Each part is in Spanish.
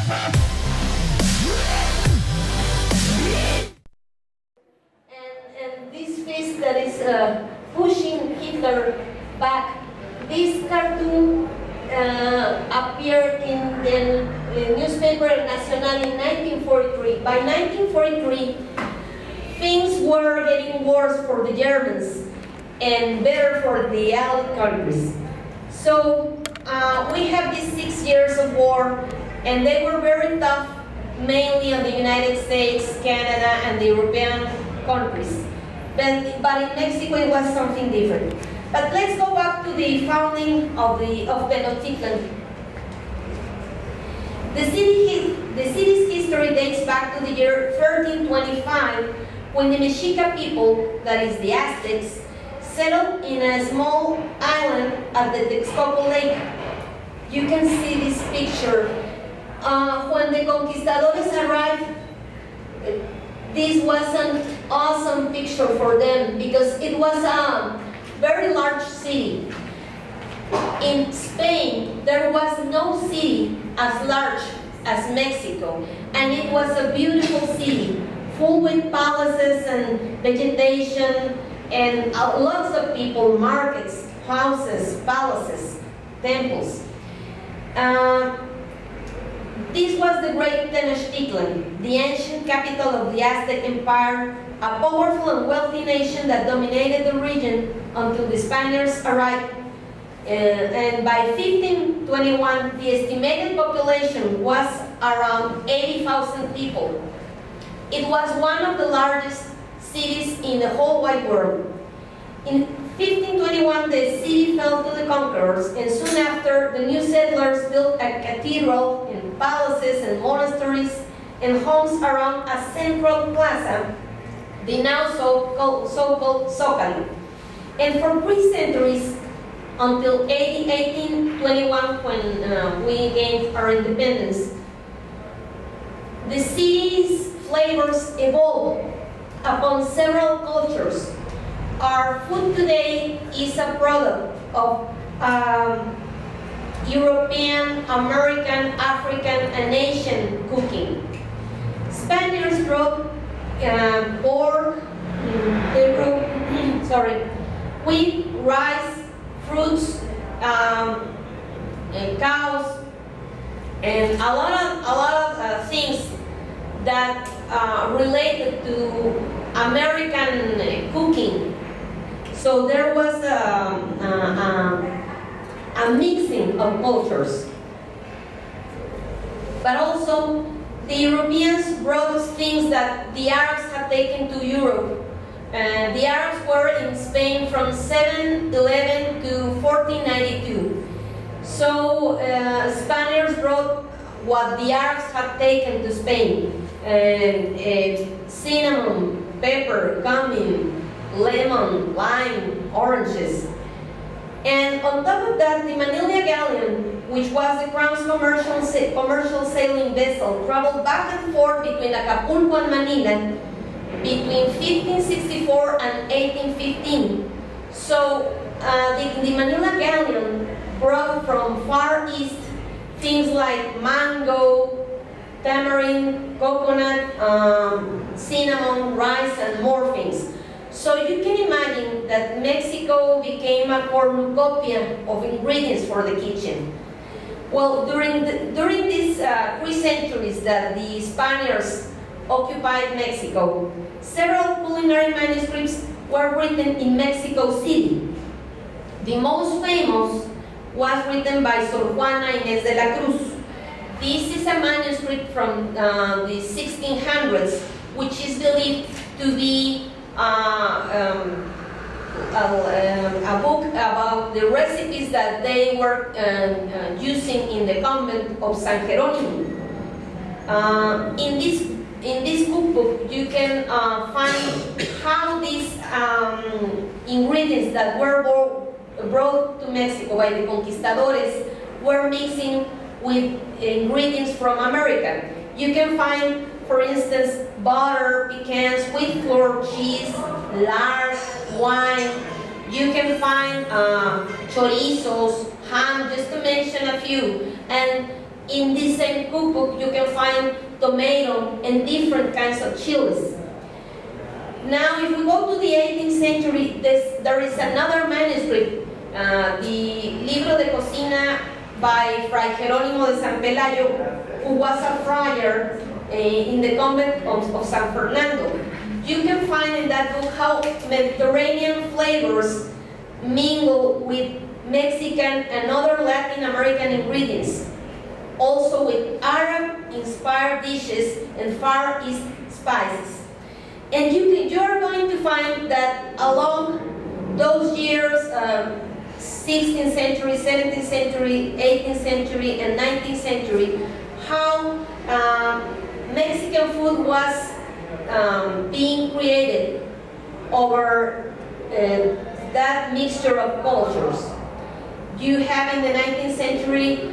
And this fist that is pushing Hitler back, this cartoon appeared in the newspaper El Nacional in 1943. By 1943, things were getting worse for the Germans and better for the Allied countries. So we have these 6 years of war, and they were very tough, mainly on the United States, Canada, and the European countries. But in Mexico it was something different. But let's go back to the founding of Tenochtitlan. The city's history dates back to the year 1325, when the Mexica people, that is the Aztecs, settled in a small island at the Texcoco Lake. You can see this picture. When the conquistadores arrived, this was an awesome picture for them because it was a very large city. In Spain, there was no city as large as Mexico, and it was a beautiful city, full with palaces and vegetation, and lots of people, markets, houses, palaces, temples. This was the great Tenochtitlan, the ancient capital of the Aztec Empire, a powerful and wealthy nation that dominated the region until the Spaniards arrived. And by 1521, the estimated population was around 80,000 people. It was one of the largest cities in the whole wide world. In 1521, the city fell to the conquerors, and soon after, the new settlers built a cathedral and palaces and monasteries and homes around a central plaza, the now so-called Zócalo. And for 3 centuries, until 1821, when we gained our independence, the city's flavors evolved upon several cultures. Our food today is a product of European, American, African, and Asian cooking. Spaniards brought pork, they brought wheat, rice, fruits, and cows, and a lot of things that related to American cooking. So there was a mixing of cultures. But also, the Europeans brought things that the Arabs had taken to Europe. The Arabs were in Spain from 711 to 1492. So Spaniards brought what the Arabs had taken to Spain. Cinnamon, pepper, cumin, lemon, lime, oranges. And on top of that, the Manila Galleon, which was the Crown's commercial sailing vessel, traveled back and forth between Acapulco and Manila between 1564 and 1815. So the Manila Galleon brought from Far East things like mango, tamarind, coconut, cinnamon, rice, and more things. So you can imagine that Mexico became a cornucopia of ingredients for the kitchen. Well, during these 3 centuries that the Spaniards occupied Mexico, several culinary manuscripts were written in Mexico City. The most famous was written by Sor Juana Inés de la Cruz. This is a manuscript from the 1600s, which is believed to be a book about the recipes that they were using in the convent of San Jerónimo. In this cookbook, you can find how these ingredients that were brought to Mexico by the conquistadores were mixing with ingredients from America. You can find, for instance, butter, pecans, wheat flour, cheese, lard, wine. You can find chorizos, ham, just to mention a few. And in this same cookbook you can find tomato and different kinds of chilies. Now, if we go to the 18th century, there is another manuscript, the Libro de Cocina by Fray Jerónimo de San Pelayo, who was a friar in the convent of San Fernando. You can find in that book how Mediterranean flavors mingle with Mexican and other Latin American ingredients, also with Arab-inspired dishes and Far East spices. And you are going to find that along those years, 16th century, 17th century, 18th century, and 19th century, how Mexican food was being created over that mixture of cultures. You have in the 19th century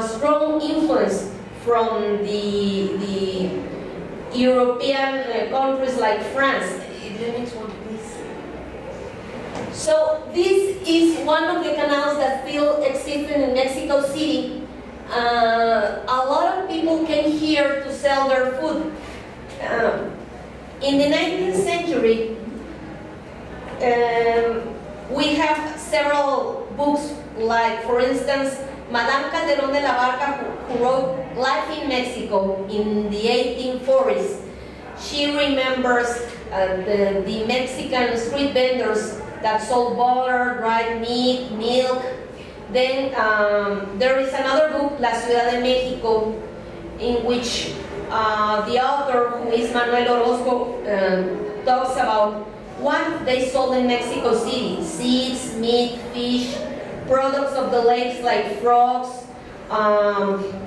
strong influence from the European countries like France. The next one, please. So this is one of the canals that still exist in Mexico City. A lot of people came here to sell their food. In the 19th century, we have several books, like, for instance, Madame Calderón de la Barca, who wrote Life in Mexico in the 1840s. She remembers the Mexican street vendors that sold butter, dried meat, milk. Then there is another book, La Ciudad de Mexico, in which the author, who is Manuel Orozco, talks about what they sold in Mexico City: seeds, meat, fish, products of the lakes like frogs,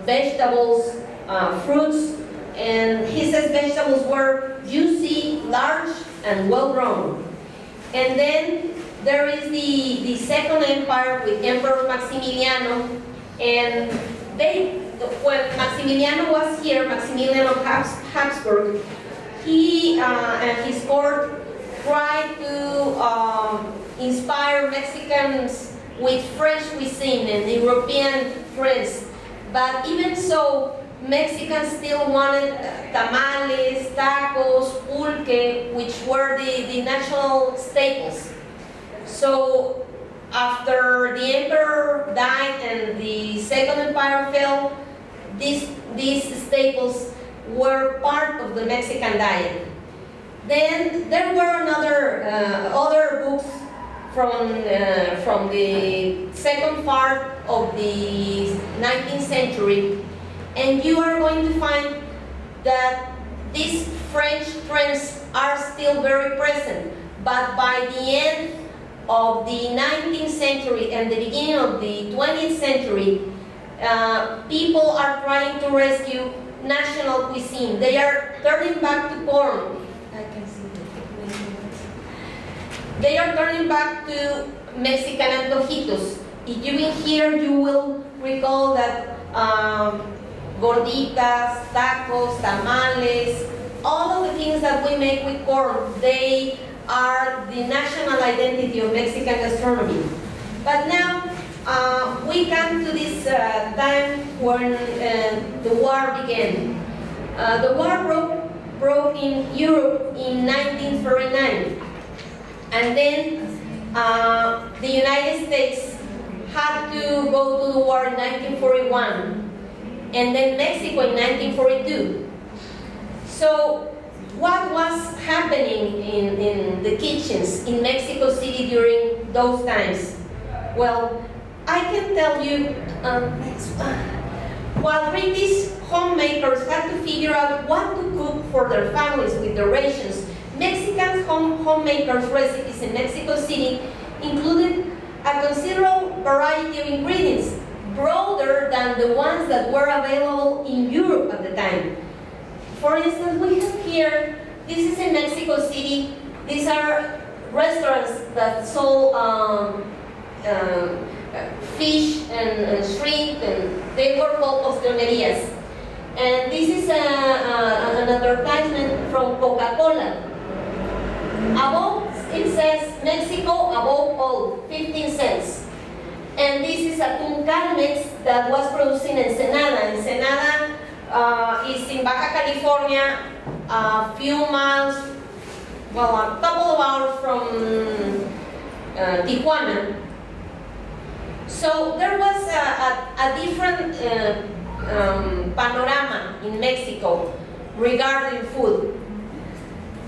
vegetables, fruits, and he says vegetables were juicy, large, and well-grown. And then there is the Second Empire with Emperor Maximiliano, and when Maximiliano was here, Maximilian of Habsburg, he and his court tried to inspire Mexicans with French cuisine and European trends. But even so, Mexicans still wanted tamales, tacos, pulque, which were the national staples. So after the emperor died and the Second Empire fell, these staples were part of the Mexican diet. Then there were other books from the second part of the 19th century, and you are going to find that these French trends are still very present. But by the end of the 19th century and the beginning of the 20th century, people are trying to rescue national cuisine. They are turning back to corn. I can see that. They are turning back to Mexican antojitos. If you've been here, you will recall that gorditas, tacos, tamales, all of the things that we make with corn, they are the national identity of Mexican gastronomy. But now, we come to this time when the war began. The war broke in Europe in 1939. And then the United States had to go to the war in 1941. And then Mexico in 1942. So what was happening in the kitchens in Mexico City during those times? Well, I can tell you, while British homemakers had to figure out what to cook for their families with their rations, Mexican homemakers' recipes in Mexico City included a considerable variety of ingredients, broader than the ones that were available in Europe at the time. For instance, we have here, this is in Mexico City, these are restaurants that sold fish and shrimp, and they were called postionerias. And this is an advertisement from Coca-Cola. Above, it says, Mexico above all, 15 cents. And this is atún Carmex that was produced in Ensenada. Ensenada is in Baja California, a few miles, well, a couple of hours from Tijuana. So there was a different panorama in Mexico regarding food.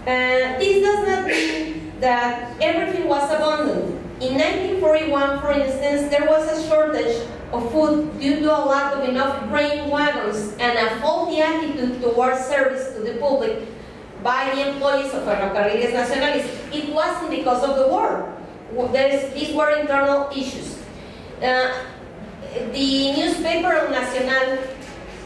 This does not mean that everything was abundant. In 1941, for instance, there was a shortage of food due to a lack of enough grain wagons and a faulty attitude towards service to the public by the employees of Ferrocarriles Nacionales. It wasn't because of the war. These were internal issues. The newspaper El Nacional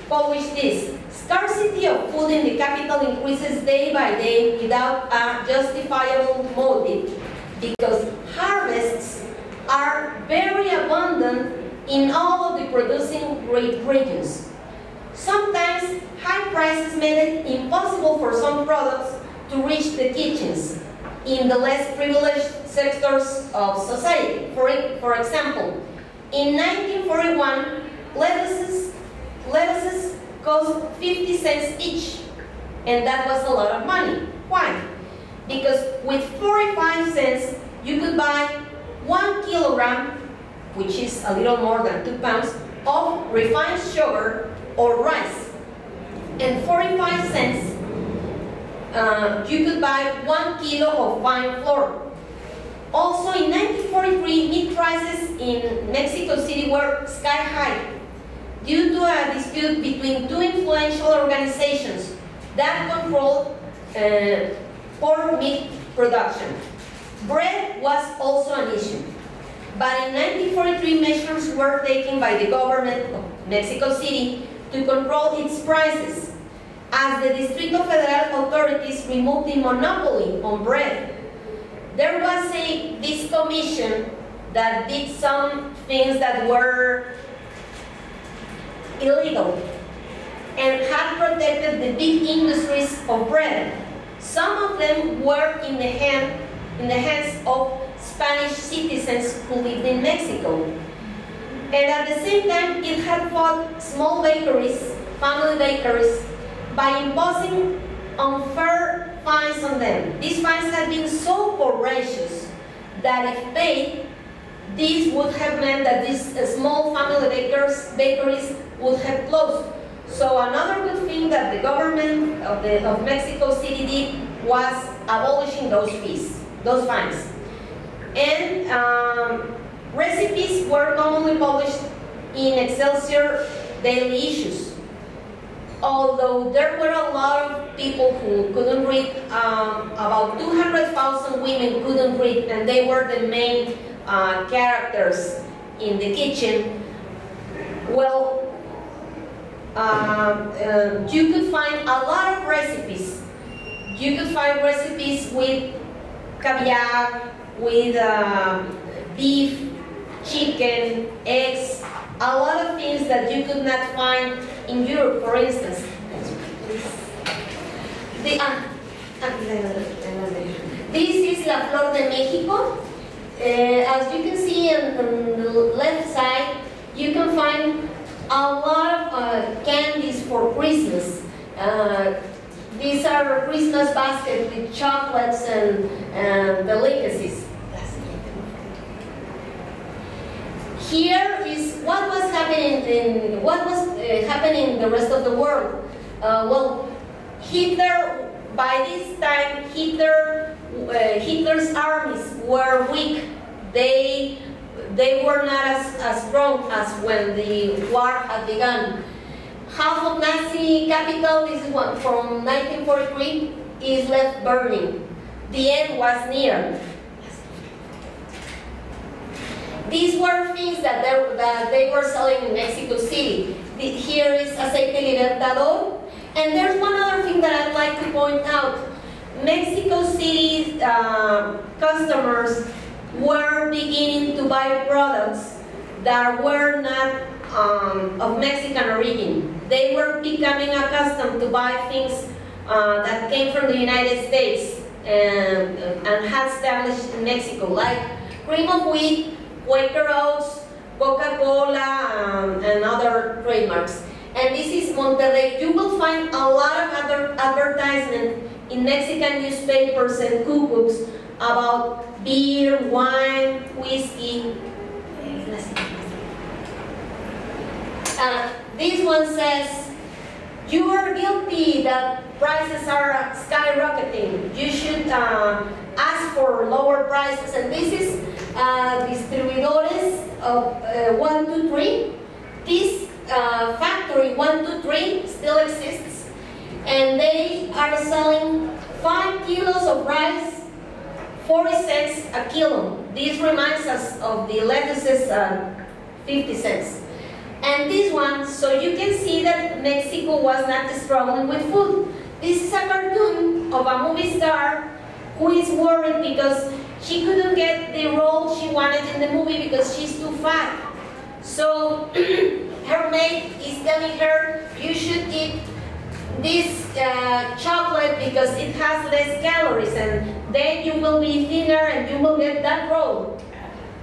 published this: scarcity of food in the capital increases day by day without a justifiable motive, because harvests are very abundant in all of the producing regions. Sometimes high prices made it impossible for some products to reach the kitchens in the less privileged sectors of society. For example, in 1941, lettuces cost 50 cents each, and that was a lot of money. Why? Because with 45 cents, you could buy 1 kilogram, which is a little more than 2 pounds, of refined sugar or rice. And 45 cents, you could buy 1 kilo of fine flour. Also, in 1943, meat prices in Mexico City were sky high due to a dispute between two influential organizations that controlled pork meat production. Bread was also an issue. But in 1943, measures were taken by the government of Mexico City to control its prices, as the Distrito Federal authorities removed the monopoly on bread. There was this commission that did some things that were illegal and had protected the big industries of bread. Some of them were in the hands of Spanish citizens who lived in Mexico. And at the same time, it had fought small bakeries, family bakeries, by imposing unfair fines on them. These fines had been so voracious that if paid, this would have meant that these small family bakeries would have closed. So another good thing that the government of Mexico City did was abolishing those fees, those fines. And recipes were commonly published in Excelsior daily issues. Although there were a lot of people who couldn't read, about 200,000 women couldn't read, and they were the main characters in the kitchen. Well, you could find a lot of recipes. You could find recipes with caviar, with beef, chicken, eggs, a lot of things that you could not find in Europe, for instance. This is La Flor de Mexico. As you can see on the left side, you can find a lot of candies for Christmas. These are Christmas baskets with chocolates and delicacies. Here is what was happening in the rest of the world. Well, Hitler, by this time, Hitler's armies were weak. They were not as strong as when the war had begun. Half of Nazi capital, this is one from 1943, is left burning. The end was near. These were things that they were selling in Mexico City. Here is Aceite Libertador. And there's one other thing that I'd like to point out. Mexico City's customers were beginning to buy products that were not of Mexican origin. They were becoming accustomed to buy things that came from the United States and had established in Mexico, like cream of wheat, Quaker oats, Coca-Cola and other trademarks. And this is Monterrey. You will find a lot of other advertisements in Mexican newspapers and cookbooks about beer, wine, whiskey. This one says, you are guilty that prices are skyrocketing. You should ask for lower prices. And this is Distribuidores of 123. This factory 123 still exists, and they are selling 5 kilos of rice, 40 cents a kilo. This reminds us of the lettuces, 50 cents. And this one, so you can see that Mexico was not struggling with food. This is a cartoon of a movie star who is worried because she couldn't get the role she wanted in the movie because she's too fat. So her mate is telling her, you should eat this chocolate because it has less calories, and then you will be thinner and you will get that role.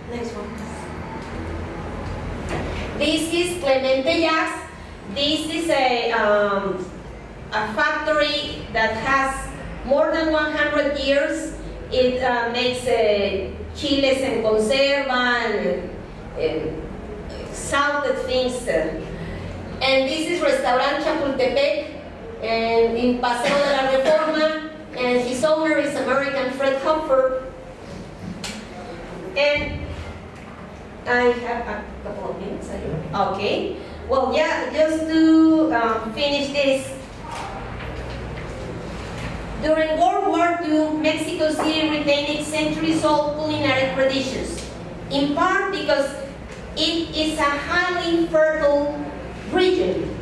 Next one. This is Clemente Yax. This is a factory that has more than 100 years. It makes chiles en conserva and salted things. And this is Restaurant Chapultepec and in Paseo de la Reforma, and his owner is American Fred Hopper. And I have a couple of minutes. Okay. Well, yeah, just to finish this. During World War II, Mexico City retained its centuries-old culinary traditions, in part because it is a highly fertile region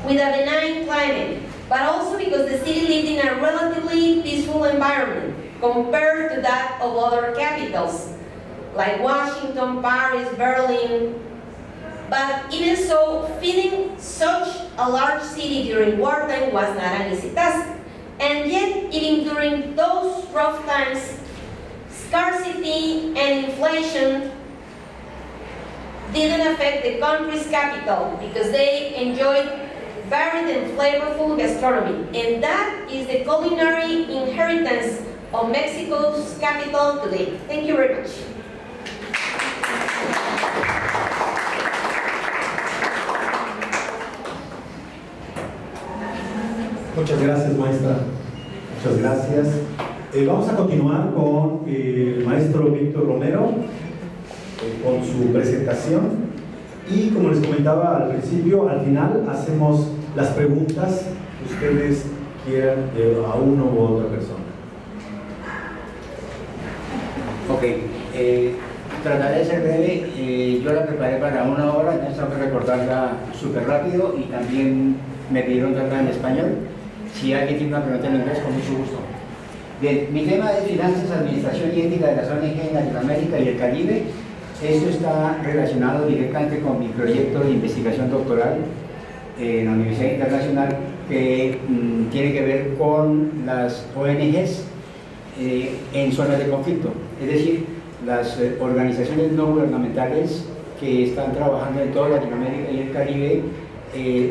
with a benign climate, but also because the city lived in a relatively peaceful environment compared to that of other capitals, like Washington, Paris, Berlin. But even so, feeding such a large city during wartime was not an easy task. And yet, even during those rough times, scarcity and inflation didn't affect the country's capital because they enjoyed varied and flavorful gastronomy. And that is the culinary inheritance of Mexico's capital today. Thank you very much. Muchas gracias, maestra. Muchas gracias. Vamos a continuar con el maestro Víctor Romero con su presentación. Y como les comentaba al principio, al final hacemos las preguntas que ustedes quieran a uno u otra persona. Ok. Trataré de ser breve. Yo la preparé para 1 hora, entonces tengo que recordarla súper rápido y también me pidieron tratarla en español. Si alguien tiene una pregunta en inglés, con mucho gusto. Bien, mi tema es finanzas, administración y ética de las ONG en Latinoamérica y el Caribe. Esto está relacionado directamente con mi proyecto de investigación doctoral en la Universidad Internacional que tiene que ver con las ONGs en zonas de conflicto, es decir, las organizaciones no gubernamentales que están trabajando en toda Latinoamérica y el Caribe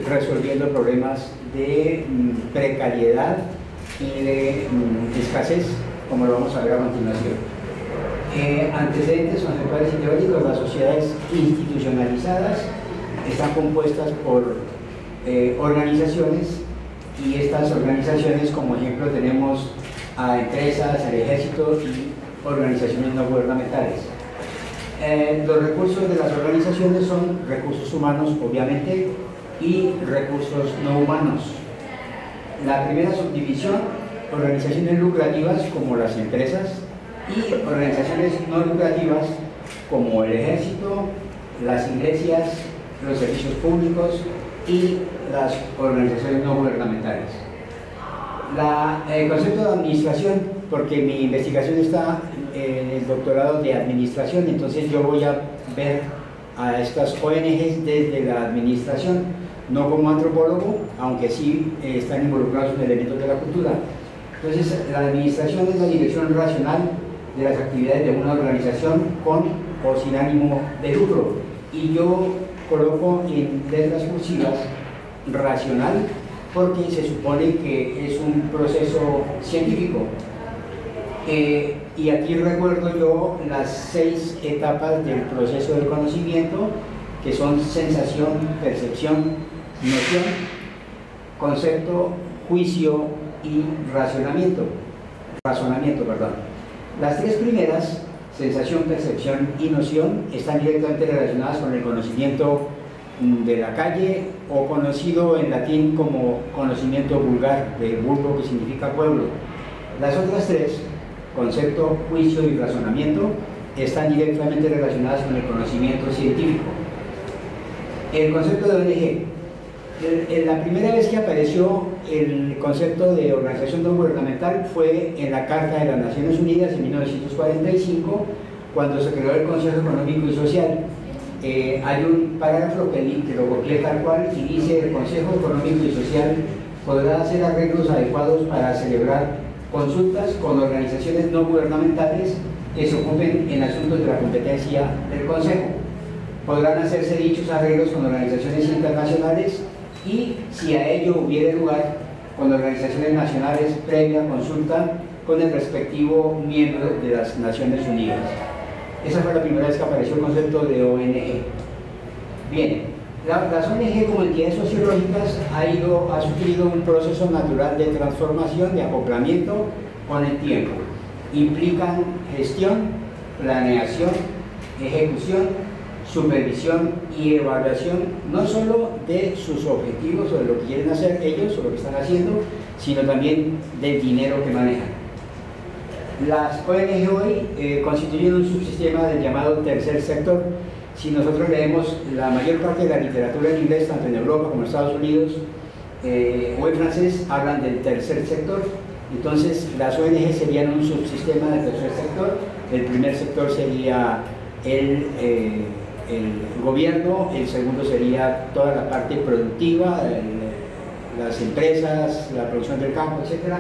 resolviendo problemas de precariedad y de escasez, como lo vamos a ver a continuación. Antecedentes conceptuales y teóricos. Las sociedades institucionalizadas están compuestas por organizaciones, y estas organizaciones, como ejemplo, tenemos a empresas, al ejército y organizaciones no gubernamentales. Los recursos de las organizaciones son recursos humanos, obviamente, y recursos no humanos. La primera subdivisión, organizaciones lucrativas como las empresas y organizaciones no lucrativas como el ejército, las iglesias, los servicios públicos y las organizaciones no gubernamentales. El concepto de administración, porque mi investigación está en el doctorado de administración, entonces yo voy a ver a estas ONGs desde la administración, no como antropólogo, aunque sí están involucrados en elementos de la cultura. Entonces, la administración es la dirección racional de las actividades de una organización con o sin ánimo de lucro. y yo coloco en letras cursivas racional porque se supone que es un proceso científico. Y aquí recuerdo yo las 6 etapas del proceso del conocimiento, que son sensación, percepción, noción, concepto, juicio y razonamiento. Las 3 primeras, sensación, percepción y noción, están directamente relacionadas con el conocimiento de la calle, o conocido en latín como conocimiento vulgar, de vulgo, que significa pueblo. Las otras 3, concepto, juicio y razonamiento, están directamente relacionadas con el conocimiento científico. El concepto de ONG. La primera vez que apareció el concepto de organización no gubernamental fue en la Carta de las Naciones Unidas en 1945, cuando se creó el Consejo Económico y Social. Hay un parágrafo que lo copié tal cual y dice: el Consejo Económico y Social podrá hacer arreglos adecuados para celebrar consultas con organizaciones no gubernamentales que se ocupen en asuntos de la competencia del Consejo. Podrán hacerse dichos arreglos con organizaciones internacionales y, si a ello hubiere lugar, con organizaciones nacionales previa consulta con el respectivo miembro de las Naciones Unidas. Esa fue la primera vez que apareció el concepto de ONG. Bien, las ONG como entidades sociológicas ha sufrido un proceso natural de transformación, de acoplamiento con el tiempo. Implican gestión, planeación, ejecución, supervisión y evaluación, no solo de sus objetivos o de lo que quieren hacer ellos o lo que están haciendo, sino también del dinero que manejan. Las ONG hoy constituyen un subsistema del llamado tercer sector. Si nosotros leemos la mayor parte de la literatura en inglés, tanto en Europa como en Estados Unidos o en francés, hablan del tercer sector. Entonces las ONG serían un subsistema del tercer sector. El primer sector sería el gobierno, el segundo sería toda la parte productiva, las empresas, la producción del campo, etc.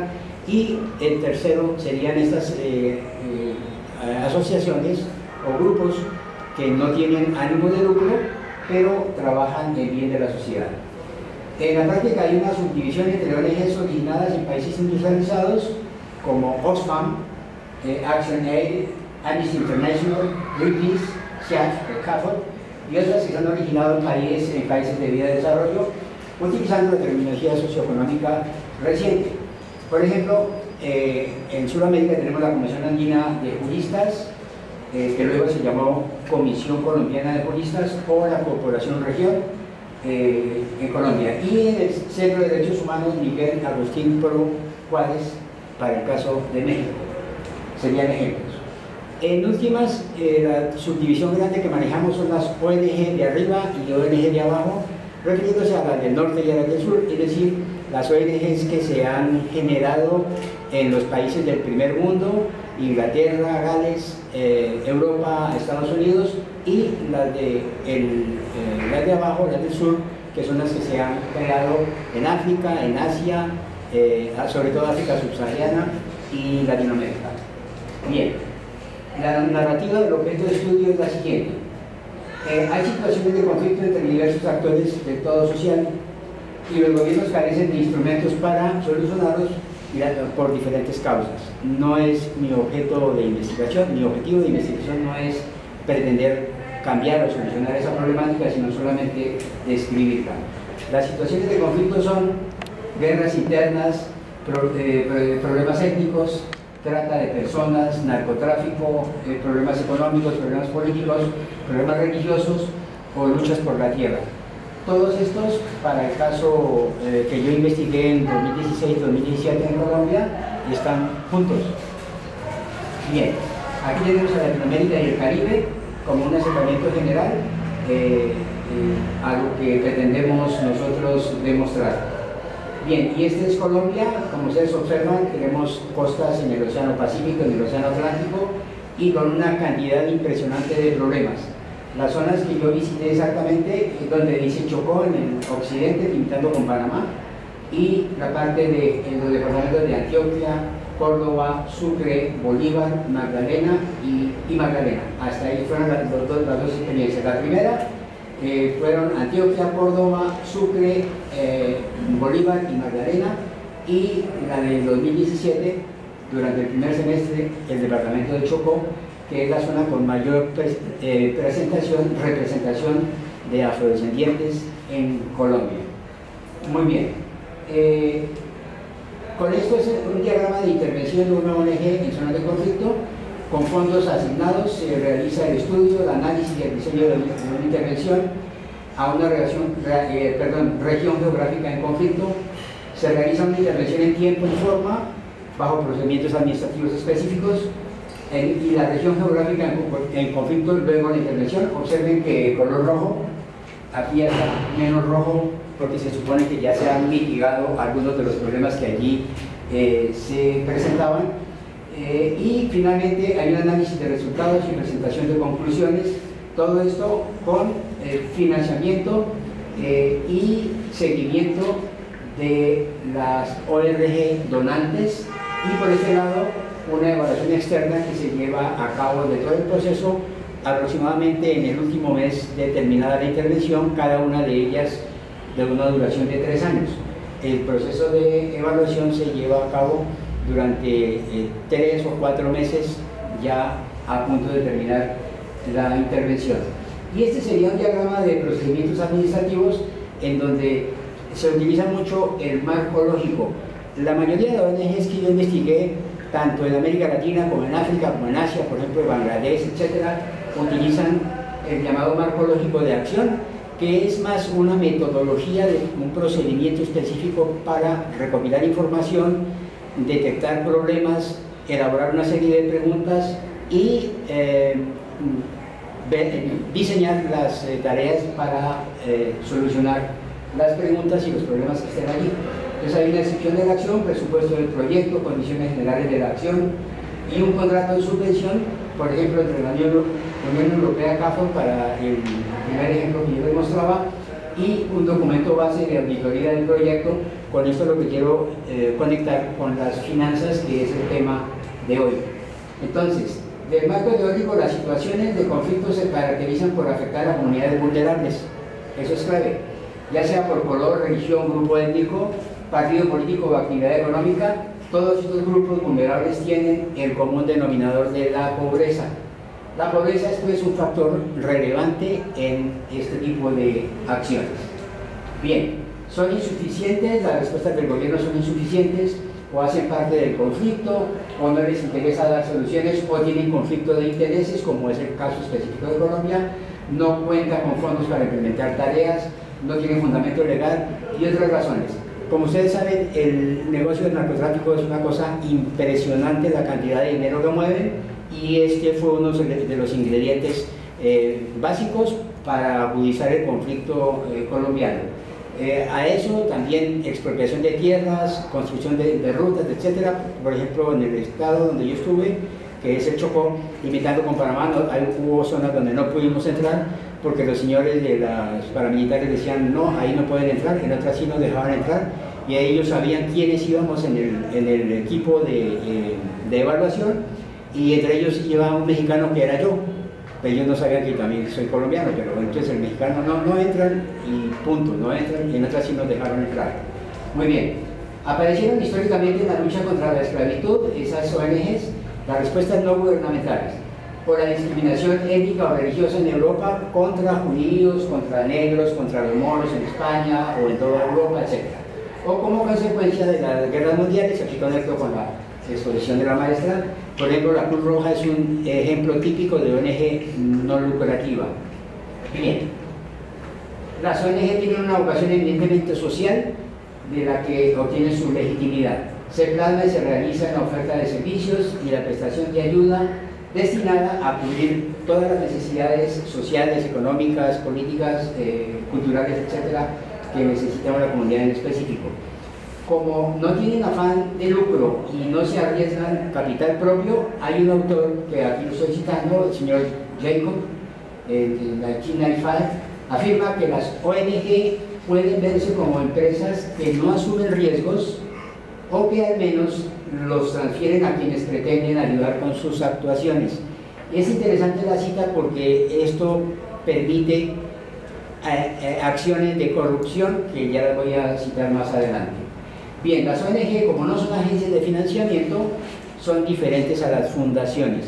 Y el tercero serían estas asociaciones o grupos que no tienen ánimo de lucro, pero trabajan en bien de la sociedad. En la práctica hay una subdivisión entre ONGs originadas en países industrializados, como Oxfam, ActionAid, Amnesty International, Greenpeace, CAFOD, y otras que se han originado en países de vía de desarrollo, utilizando la terminología socioeconómica reciente. Por ejemplo, en Sudamérica tenemos la Comisión Andina de Juristas, que luego se llamó Comisión Colombiana de Juristas, o la Corporación Región en Colombia, y en el Centro de Derechos Humanos Miguel Agustín Pro Juárez para el caso de México. Serían ejemplos. En últimas, la subdivisión grande que manejamos son las ONG de arriba y ONG de abajo, refiriéndose a las del norte y a las del sur, es decir, las ONGs que se han generado en los países del primer mundo, Inglaterra, Gales, Europa, Estados Unidos, y las de abajo, las del sur, que son las que se han creado en África, en Asia, sobre todo África subsahariana y Latinoamérica. Bien. La narrativa del objeto de estudio es la siguiente. Hay situaciones de conflicto entre diversos actores del todo social y los gobiernos carecen de instrumentos para solucionarlos por diferentes causas. No es mi objeto de investigación, mi objetivo de investigación no es pretender cambiar o solucionar esa problemática, sino solamente describirla. Las situaciones de conflicto son guerras internas, problemas étnicos, trata de personas, narcotráfico, problemas económicos, problemas políticos, problemas religiosos o luchas por la tierra. Todos estos, para el caso que yo investigué en 2016-2017 en Colombia, están juntos. Bien, aquí tenemos a Latinoamérica y el Caribe como un acercamiento general a lo que pretendemos nosotros demostrar. Bien, y este es Colombia. Como ustedes observan, tenemos costas en el Océano Pacífico, en el Océano Atlántico, y con una cantidad impresionante de problemas. Las zonas que yo visité exactamente, donde dice Chocó, en el occidente, limitando con Panamá, y la parte de los departamentos de Antioquia, Córdoba, Sucre, Bolívar, Magdalena y Magdalena. Hasta ahí fueron las dos experiencias. La primera fueron Antioquia, Córdoba, Sucre, Bolívar y Magdalena, y la del 2017, durante el primer semestre, el departamento de Chocó, que es la zona con mayor representación de afrodescendientes en Colombia. Muy bien. Con esto es un diagrama de intervención de una ONG en zonas de conflicto. Con fondos asignados se realiza el estudio, el análisis y el diseño de una intervención a una región geográfica en conflicto. Se realiza una intervención en tiempo y forma, bajo procedimientos administrativos específicos, y la región geográfica en conflicto. Luego la intervención, observen que el color rojo, aquí está menos rojo, porque se supone que ya se han mitigado algunos de los problemas que allí se presentaban. Y finalmente hay un análisis de resultados y presentación de conclusiones, todo esto con financiamiento y seguimiento de las ONG donantes, y por este lado una evaluación externa que se lleva a cabo de todo el proceso aproximadamente en el último mes de terminada la intervención, cada una de ellas de una duración de 3 años. El proceso de evaluación se lleva a cabo durante 3 o 4 meses, ya a punto de terminar la intervención. Y este sería un diagrama de procedimientos administrativos en donde se utiliza mucho el marco lógico. La mayoría de ONGs que yo investigué, tanto en América Latina como en África, como en Asia, por ejemplo, en Bangladesh, etcétera, utilizan el llamado marco lógico de acción, que es más una metodología de un procedimiento específico para recopilar información, detectar problemas, elaborar una serie de preguntas y diseñar las tareas para solucionar las preguntas y los problemas que estén allí. Entonces hay una descripción de la acción, presupuesto del proyecto, condiciones generales de la acción y un contrato de subvención, por ejemplo, entre la Unión Europea, CAFOR, para el primer ejemplo que yo les mostraba, y un documento base de auditoría del proyecto. Con esto lo que quiero conectar con las finanzas, que es el tema de hoy. Entonces, del marco teórico, las situaciones de conflicto se caracterizan por afectar a comunidades vulnerables. Eso es clave, ya sea por color, religión, grupo étnico, partido político o actividad económica. Todos estos grupos vulnerables tienen el común denominador de la pobreza. La pobreza es pues un factor relevante en este tipo de acciones. Bien, ¿son insuficientes? Las respuestas del gobierno son insuficientes, o hacen parte del conflicto, o no les interesa dar soluciones, o tienen conflicto de intereses, como es el caso específico de Colombia, no cuenta con fondos para implementar tareas, no tienen fundamento legal y otras razones. Como ustedes saben, el negocio del narcotráfico es una cosa impresionante, la cantidad de dinero que mueven, y este fue uno de los ingredientes básicos para agudizar el conflicto colombiano. A eso también expropiación de tierras, construcción de rutas, etcétera. Por ejemplo, en el estado donde yo estuve, que es el Chocó, limitando con Panamá, hubo zonas donde no pudimos entrar porque los señores de los paramilitares decían no, ahí no pueden entrar, en otras sí nos dejaban entrar, y ellos sabían quiénes íbamos en el equipo de evaluación, y entre ellos iba un mexicano que era yo. Ellos no sabían que también soy colombiano, pero entonces el mexicano no entran y punto, no entran, y en otras sí nos dejaron entrar. Muy bien, aparecieron históricamente en la lucha contra la esclavitud esas ONGs, las respuestas no gubernamentales, por la discriminación étnica o religiosa en Europa contra judíos, contra negros, contra los moros en España o en toda Europa, etc. O como consecuencia de las guerras mundiales, aquí conecto con la exposición de la maestra. Por ejemplo, la Cruz Roja es un ejemplo típico de ONG no lucrativa. Bien, las ONG tienen una vocación eminentemente social, de la que obtienen su legitimidad. Se plasma y se realiza en la oferta de servicios y la prestación de ayuda destinada a cubrir todas las necesidades sociales, económicas, políticas, culturales, etcétera, que necesita una comunidad en específico. Como no tienen afán de lucro y no se arriesgan capital propio, hay un autor que aquí lo estoy citando, el señor Jacob, de la 1995, afirma que las ONG pueden verse como empresas que no asumen riesgos o que al menos los transfieren a quienes pretenden ayudar con sus actuaciones. Es interesante la cita porque esto permite acciones de corrupción que ya las voy a citar más adelante. Bien, las ONG, como no son agencias de financiamiento, son diferentes a las fundaciones.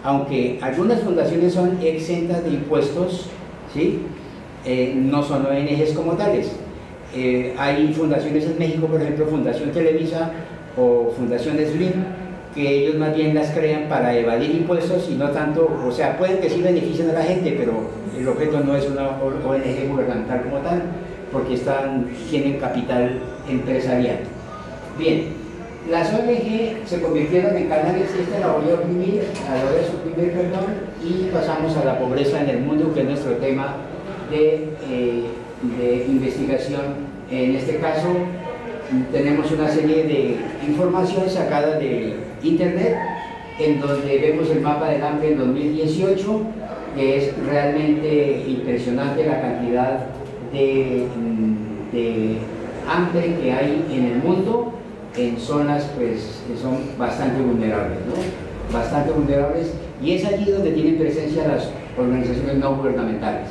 Aunque algunas fundaciones son exentas de impuestos, ¿sí? No son ONGs como tales. Hay fundaciones en México, por ejemplo, Fundación Televisa o Fundación Slim, que ellos más bien las crean para evadir impuestos y no tanto, o sea, pueden que sí beneficien a la gente, pero el objeto no es una ONG gubernamental como tal, porque tienen capital empresarial. Bien, las ONG se convirtieron en canales, la voy a suprimir, perdón, y pasamos a la pobreza en el mundo, que es nuestro tema de investigación. En este caso tenemos una serie de información sacada de internet, en donde vemos el mapa del hambre en 2018, que es realmente impresionante la cantidad de hambre que hay en el mundo, en zonas pues, que son bastante vulnerables, ¿no? Bastante vulnerables, y es allí donde tienen presencia las organizaciones no gubernamentales.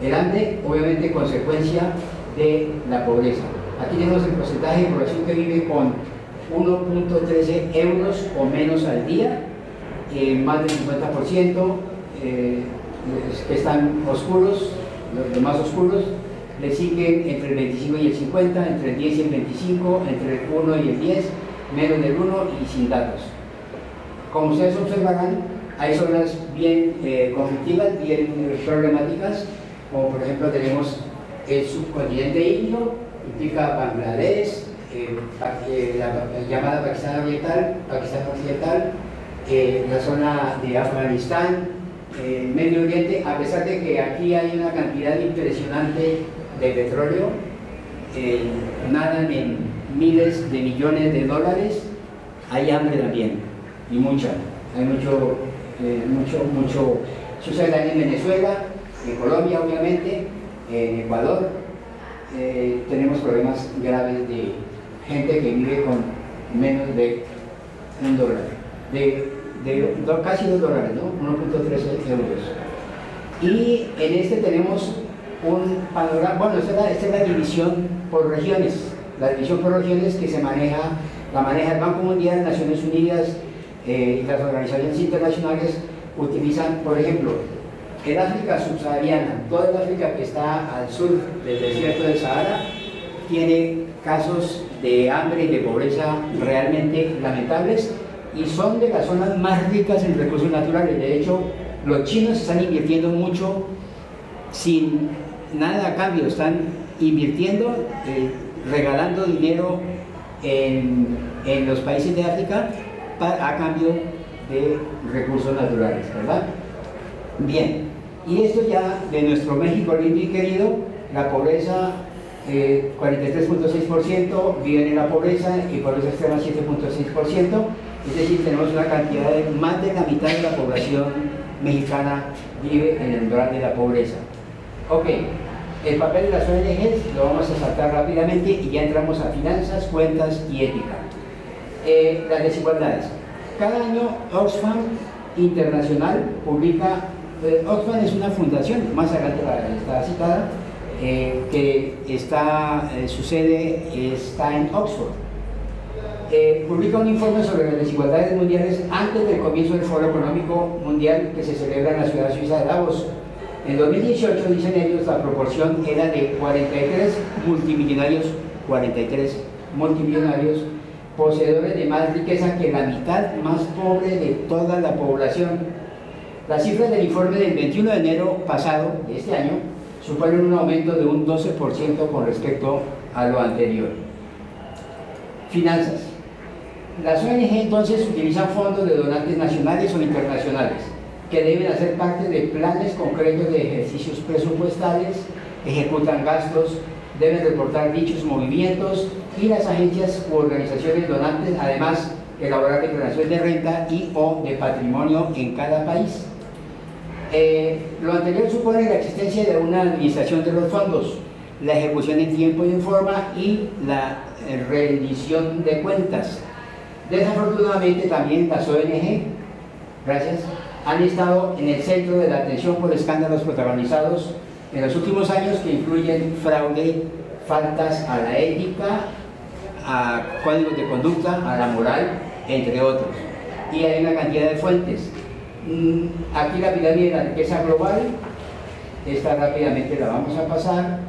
El hambre, obviamente, consecuencia de la pobreza. Aquí tenemos el porcentaje de población que vive con 1.13 euros o menos al día, más del 50%, que están oscuros, los más oscuros, le siguen entre el 25 y el 50, entre el 10 y el 25, entre el 1 y el 10, menos del 1 y sin datos. Como ustedes observarán, hay zonas bien conflictivas, bien problemáticas, como por ejemplo tenemos el subcontinente indio, implica Bangladesh, la llamada Pakistán Oriental, la zona de Afganistán, Medio Oriente, a pesar de que aquí hay una cantidad impresionante de petróleo, nadan en miles de millones de dólares, hay hambre también, y mucha, hay mucho, sucede también en Venezuela, en Colombia obviamente, en Ecuador, tenemos problemas graves de gente que vive con menos de $1, casi $2, ¿no? 1.13 euros. Y en este tenemos un panorama, bueno, esta es la división por regiones, la división por regiones que la maneja el Banco Mundial, Naciones Unidas y las organizaciones internacionales utilizan, por ejemplo, en África subsahariana, toda el África que está al sur del desierto del Sahara, tiene casos de hambre y de pobreza realmente lamentables y son de las zonas más ricas en recursos naturales. De hecho, los chinos están invirtiendo mucho sin nada a cambio, están invirtiendo, regalando dinero en los países de África a cambio de recursos naturales, ¿verdad? Bien, y esto ya de nuestro México lindo y querido, la pobreza, 43.6% viven en la pobreza y pobreza extrema 7.6%, es decir, tenemos una cantidad de más de la mitad de la población mexicana vive en el umbral de la pobreza. Ok, el papel de las ONGs lo vamos a saltar rápidamente y ya entramos a finanzas, cuentas y ética. Las desigualdades. Cada año Oxfam Internacional publica, Oxfam es una fundación, más adelante está citada, que su sede está en Oxford. Publica un informe sobre las desigualdades mundiales antes del comienzo del Foro Económico Mundial que se celebra en la ciudad suiza de Davos. En 2018, dicen ellos, la proporción era de 43 multimillonarios poseedores de más riqueza que la mitad más pobre de toda la población. Las cifras del informe del 21 de enero pasado, de este año, suponen un aumento de un 12% con respecto a lo anterior. Finanzas. Las ONG entonces utilizan fondos de donantes nacionales o internacionales que deben hacer parte de planes concretos de ejercicios presupuestales, ejecutan gastos, deben reportar dichos movimientos y las agencias u organizaciones donantes además elaborar declaraciones de renta y o de patrimonio en cada país. Lo anterior supone la existencia de una administración de los fondos, la ejecución en tiempo y en forma y la rendición de cuentas. Desafortunadamente también las ONG, gracias, han estado en el centro de la atención por escándalos protagonizados en los últimos años que incluyen fraude, faltas a la ética, a códigos de conducta, a la moral, entre otros. Y hay una cantidad de fuentes. Aquí la pirámide de la riqueza global, esta rápidamente la vamos a pasar.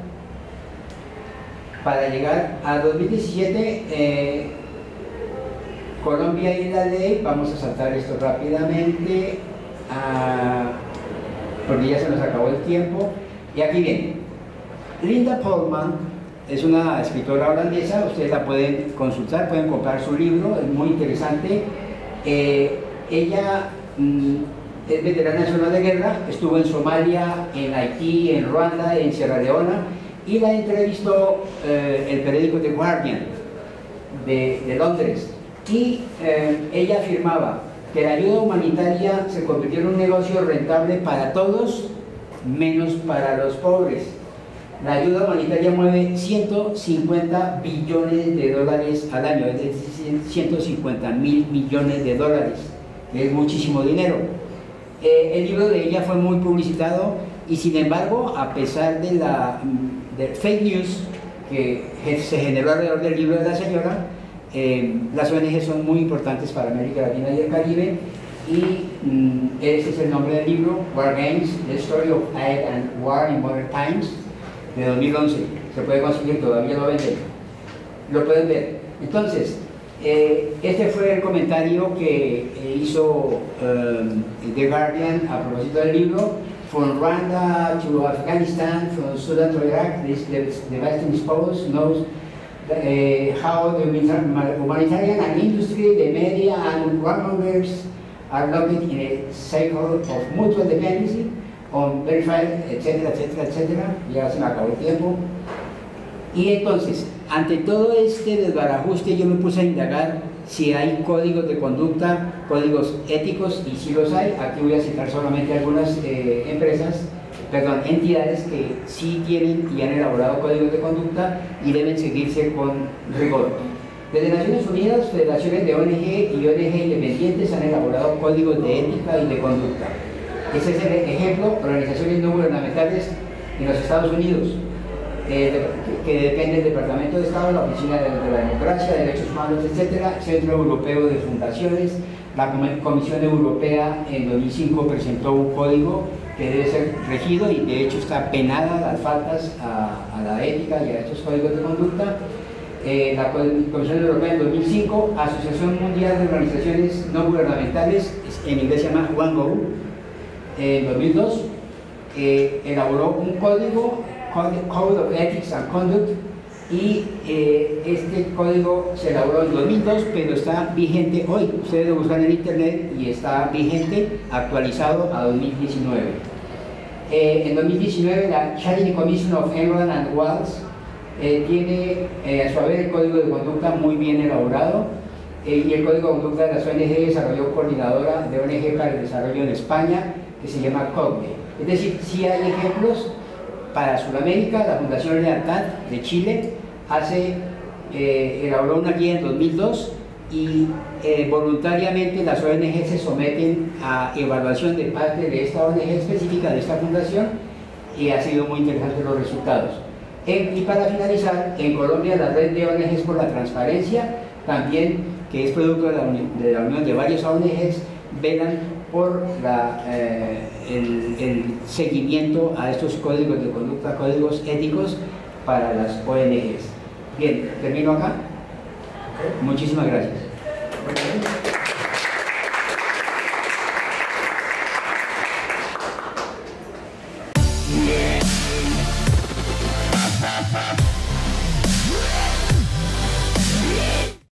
Para llegar a 2017, Colombia y la ley, vamos a saltar esto rápidamente, porque ya se nos acabó el tiempo. Y aquí viene. Linda Polman es una escritora holandesa, ustedes la pueden consultar, pueden comprar su libro, es muy interesante. Ella es veterana nacional de guerra, estuvo en Somalia, en Haití, en Ruanda, en Sierra Leona, y la entrevistó el periódico The Guardian de Londres. Y ella afirmaba que la ayuda humanitaria se convirtió en un negocio rentable para todos, menos para los pobres. La ayuda humanitaria mueve 150 billones de dólares al año, es decir, 150.000 millones de dólares, que es muchísimo dinero. El libro de ella fue muy publicitado y, sin embargo, a pesar de fake news que se generó alrededor del libro de la señora, las ONG son muy importantes para América Latina y el Caribe, y ese es el nombre del libro, War Games, The Story of Aid and War in Modern Times, de 2011. Se puede conseguir, todavía lo venden, lo pueden ver. Entonces, este fue el comentario que hizo The Guardian a propósito del libro. From Rwanda to Afghanistan, from Sudan to Iraq, the Western Exposed knows how the humanitarian and industry, the media and warmongers are located in a cycle of mutual dependency on verified, etcétera, etcétera, etcétera. Ya se me acabó el tiempo. Y entonces, ante todo este desbarajuste, yo me puse a indagar si hay códigos de conducta, códigos éticos, y si los hay. Aquí voy a citar solamente algunas entidades que sí tienen y han elaborado códigos de conducta y deben seguirse con rigor. Desde Naciones Unidas, federaciones de ONG y ONG independientes han elaborado códigos de ética y de conducta. Ese es el ejemplo, organizaciones no gubernamentales en los Estados Unidos, que depende del Departamento de Estado, la Oficina de la Democracia, Derechos Humanos, etc., Centro Europeo de Fundaciones. La Comisión Europea en 2005 presentó un código que debe ser regido y de hecho está penada las faltas a la ética y a estos códigos de conducta. La Comisión Europea en 2005, Asociación Mundial de Organizaciones No Gubernamentales, en inglés se llama OneGo, en 2002, elaboró un código, Code of Ethics and Conduct, y este código se elaboró en 2002, pero está vigente hoy. Ustedes lo buscan en internet y está vigente, actualizado a 2019. En 2019 la Charity Commission of England and Wales tiene a su haber el código de conducta muy bien elaborado, y el código de conducta de las ONG desarrolló coordinadora de ONG para el desarrollo en España, que se llama COGNE. Es decir, sí hay ejemplos. Para Sudamérica, la Fundación Lealtad de Chile elaboró una guía en 2002, y voluntariamente las ONG se someten a evaluación de parte de esta ONG específica, de esta fundación, y ha sido muy interesante los resultados. Y para finalizar, en Colombia la red de ONGs por la transparencia, también, que es producto de la unión de varias ONGs, velan por el seguimiento a estos códigos de conducta, códigos éticos para las ONGs. Bien, termino acá. Muchísimas gracias.